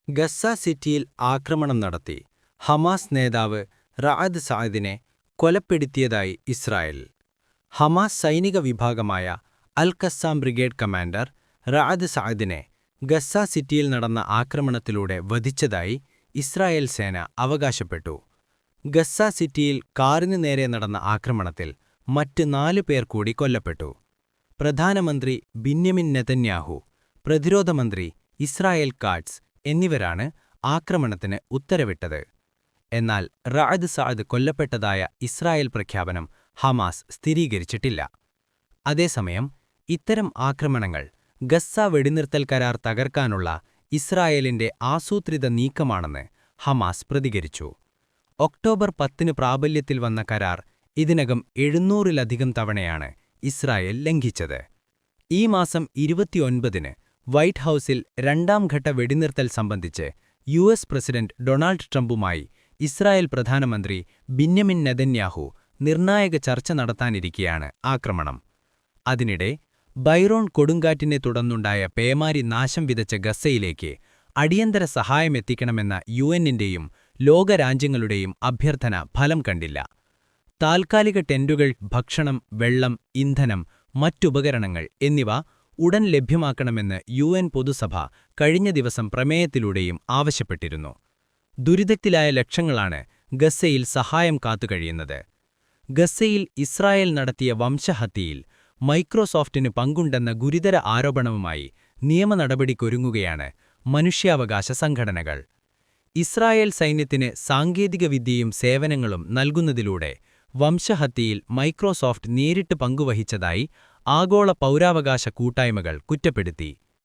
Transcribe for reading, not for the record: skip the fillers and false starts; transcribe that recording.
ഗസ്സ സിറ്റിയിൽ ആക്രമണം നടത്തി ഹമാസ് നേതാവ് റഅദ് സഅദിനെ കൊലപ്പെടുത്തിയതായി ഇസ്രായേൽ. ഹമാസ് സൈനിക വിഭാഗമായ അൽ-ഖസ്സാം ബ്രിഗേഡ് കമാൻഡർ റഅദ് സഅദിനെ ഗസ്സ സിറ്റിയിൽ നടന്ന ആക്രമണത്തിലൂടെ വധിച്ചതായി ഇസ്രായേൽ സേന അവകാശപ്പെട്ടു. ഗസ്സ സിറ്റിയിൽ കാറിനു നേരെ നടന്ന ആക്രമണത്തിൽ മറ്റ് 4 പേർ കൂടി കൊല്ലപ്പെട്ടു. പ്രധാനമന്ത്രി ബിന്യാമിൻ നെതന്യാഹു, പ്രതിരോധ മന്ത്രി ഇസ്രായേൽ കാറ്റ്സ് എന്നിവരാണ് ആക്രമണത്തിന് ഉത്തരവിട്ടത്. എന്നാൽ റഅദ് സഅദ് കൊല്ലപ്പെട്ടതായ ഇസ്രായേൽ പ്രഖ്യാപനം ഹമാസ് സ്ഥിരീകരിച്ചിട്ടില്ല. അതേസമയം ഇത്തരം ആക്രമണങ്ങൾ ഗസ്സ വെടിനിർത്തൽ കരാർ തകർക്കാനുള്ള ഇസ്രായേലിന്റെ ആസൂത്രിത നീക്കമാണെന്ന് ഹമാസ് പ്രതികരിച്ചു. ഒക്ടോബർ 10 പ്രാബല്യത്തിൽ വന്ന കരാർ ഇതിനകം 700-ലധികം തവണയാണ് ഇസ്രായേൽ ലംഘിച്ചത്. ഈ മാസം 29-ന് വൈറ്റ് ഹൗസിൽ രണ്ടാംഘട്ട വെടിനിർത്തൽ സംബന്ധിച്ച് യു.എസ്. പ്രസിഡന്റ് ഡൊണാൾഡ് ട്രംപുമായി ഇസ്രായേൽ പ്രധാനമന്ത്രി ബിന്യാമിൻ നെതന്യാഹു നിർണായക ചർച്ച നടത്താനിരിക്കെയാണ് ആക്രമണം. അതിനിടെ ബൈറോൺ കൊടുങ്കാറ്റിനെ തുടർന്നുണ്ടായ പേമാരി നാശം വിതച്ച ഗസ്സയിലേക്ക് അടിയന്തര സഹായമെത്തിക്കണമെന്ന യുഎന്നിന്റെയും ലോകരാജ്യങ്ങളുടെയും അഭ്യർത്ഥന ഫലം കണ്ടില്ല. താൽക്കാലിക ടെന്റുകൾ, ഭക്ഷണം, വെള്ളം, ഇന്ധനം, മറ്റുപകരണങ്ങൾ എന്നിവ ഉടൻ ലഭ്യമാക്കണമെന്ന് യുഎൻ പൊതുസഭ കഴിഞ്ഞ ദിവസം പ്രമേയത്തിലൂടെയും ആവശ്യപ്പെട്ടിരുന്നു. ദുരിതത്തിലായ ലക്ഷങ്ങളാണ് ഗസ്സയിൽ സഹായം കാത്തുകഴിയുന്നത്. ഗസ്സയിൽ ഇസ്രായേൽ നടത്തിയ വംശഹത്യയിൽ മൈക്രോസോഫ്റ്റിന് പങ്കുണ്ടെന്ന ഗുരുതര ആരോപണവുമായി നിയമനടപടിക്കൊരുങ്ങുകയാണ് മനുഷ്യാവകാശ സംഘടനകൾ. ഇസ്രായേൽ സൈന്യത്തിന് സാങ്കേതികവിദ്യയും സേവനങ്ങളും നൽകുന്നതിലൂടെ വംശഹത്യയിൽ മൈക്രോസോഫ്റ്റ് നേരിട്ട് പങ്കുവഹിച്ചതായി ആഗോള പൗരാവകാശ കൂട്ടായ്മകൾ കുറ്റപ്പെടുത്തി.